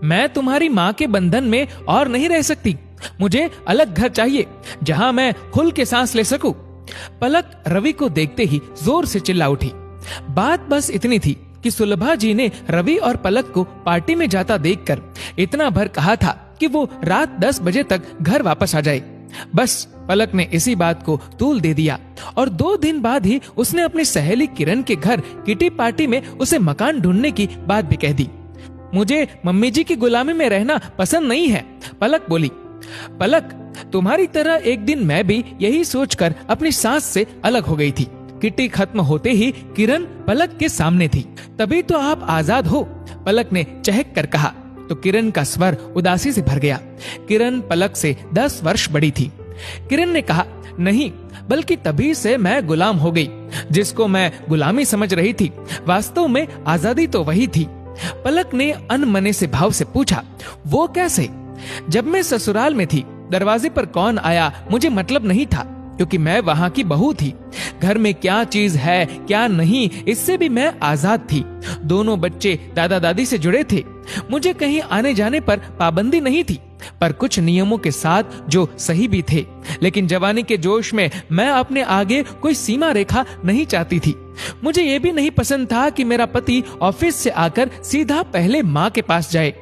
मैं तुम्हारी माँ के बंधन में और नहीं रह सकती। मुझे अलग घर चाहिए जहाँ मैं खुल के सांस ले सकूं। पलक रवि को देखते ही जोर से चिल्ला उठी। बात बस इतनी थी कि सुलभा जी ने रवि और पलक को पार्टी में जाता देखकर इतना भर कहा था कि वो रात 10 बजे तक घर वापस आ जाए। बस पलक ने इसी बात को तूल दे दिया और 2 दिन बाद ही उसने अपनी सहेली किरण के घर किटी पार्टी में उसे मकान ढूंढने की बात भी कह दी। मुझे मम्मी जी की गुलामी में रहना पसंद नहीं है, पलक बोली। पलक, तुम्हारी तरह एक दिन मैं भी यही सोचकर अपनी सास से अलग हो गई थी। किटी खत्म होते ही किरण पलक के सामने थी। तभी तो आप आजाद हो, पलक ने चहक कर कहा तो किरण का स्वर उदासी से भर गया। किरण पलक से 10 वर्ष बड़ी थी। किरण ने कहा, नहीं, बल्कि तभी से मैं गुलाम हो गई। जिसको मैं गुलामी समझ रही थी, वास्तव में आजादी तो वही थी। पलक ने अनमने से भाव से पूछा, वो कैसे? जब मैं ससुराल में थी, दरवाजे पर कौन आया मुझे मतलब नहीं था, क्योंकि मैं वहां की बहू थी। घर में क्या चीज है क्या नहीं, इससे भी मैं आजाद थी। दोनों बच्चे दादा दादी से जुड़े थे। मुझे कहीं आने जाने पर पाबंदी नहीं थी, पर कुछ नियमों के साथ जो सही भी थे। लेकिन जवानी के जोश में मैं अपने आगे कोई सीमा रेखा नहीं चाहती थी। मुझे ये भी नहीं पसंद था कि मेरा पति ऑफिस से आकर सीधा पहले माँ के पास जाए।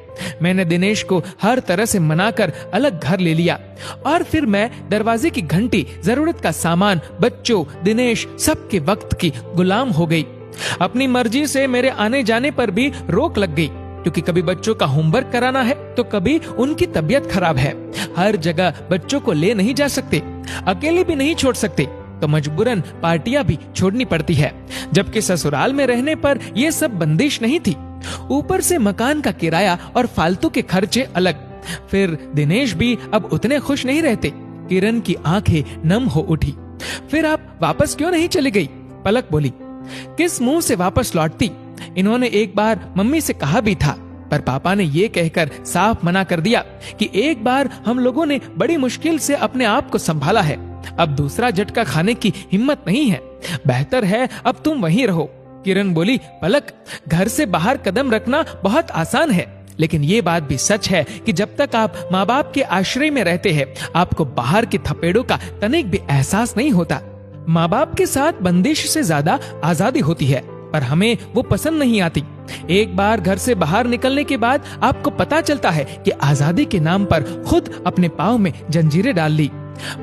मैंने दिनेश को हर तरह से मनाकर अलग घर ले लिया और फिर मैं दरवाजे की घंटी, जरूरत का सामान, बच्चों, दिनेश, सबके वक्त की गुलाम हो गई। अपनी मर्जी से मेरे आने जाने पर भी रोक लग गई, क्योंकि कभी बच्चों का होमवर्क कराना है तो कभी उनकी तबीयत खराब है। हर जगह बच्चों को ले नहीं जा सकते, अकेले भी नहीं छोड़ सकते, तो मजबूरन पार्टियां भी छोड़नी पड़ती है। जबकि ससुराल में रहने पर यह सब बंदिश नहीं थी। ऊपर से मकान का किराया और फालतू के खर्चे अलग। फिर दिनेश भी अब उतने खुश नहीं रहते। किरण की आंखें नम हो उठी। फिर आप वापस क्यों नहीं चली गई? पलक बोली। किस मुंह से वापस लौटती? इन्होंने एक बार मम्मी से कहा भी था, पर पापा ने ये कहकर साफ मना कर दिया कि एक बार हम लोगों ने बड़ी मुश्किल से अपने आप को संभाला है, अब दूसरा झटका खाने की हिम्मत नहीं है। बेहतर है अब तुम वहीं रहो। किरण बोली, पलक, घर से बाहर कदम रखना बहुत आसान है, लेकिन ये बात भी सच है कि जब तक आप माँ बाप के आश्रय में रहते हैं, आपको बाहर के थपेड़ों का तनिक भी एहसास नहीं होता। माँ बाप के साथ बंदिश से ज्यादा आजादी होती है, पर हमें वो पसंद नहीं आती। एक बार घर से बाहर निकलने के बाद आपको पता चलता है कि आजादी के नाम पर खुद अपने पाँव में जंजीरें डाल ली।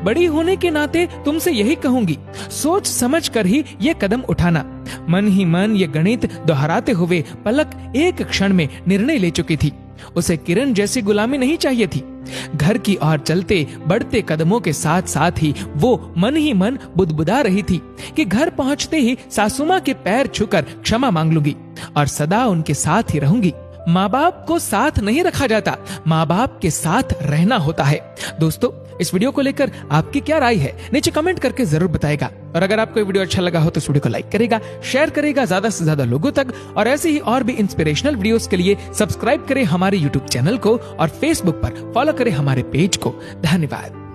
बड़ी होने के नाते तुमसे यही कहूंगी, सोच समझ कर ही ये कदम उठाना। मन ही मन ये गणित दोहराते हुए पलक एक क्षण में निर्णय ले चुकी थी। उसे किरण जैसी गुलामी नहीं चाहिए थी। घर की ओर चलते बढ़ते कदमों के साथ साथ ही वो मन ही मन बुदबुदा रही थी कि घर पहुंचते ही सासुमा के पैर छूकर क्षमा मांग लूंगी और सदा उनके साथ ही रहूंगी। माँ बाप को साथ नहीं रखा जाता, माँ बाप के साथ रहना होता है। दोस्तों, इस वीडियो को लेकर आपकी क्या राय है, नीचे कमेंट करके जरूर बताएगा। और अगर आपको वीडियो अच्छा लगा हो तो इस वीडियो को लाइक करेगा, शेयर करेगा ज्यादा से ज्यादा लोगों तक, और ऐसे ही और भी इंस्पिरेशनल वीडियोस के लिए सब्सक्राइब करें हमारे यूट्यूब चैनल को और फेसबुक पर फॉलो करें हमारे पेज को। धन्यवाद।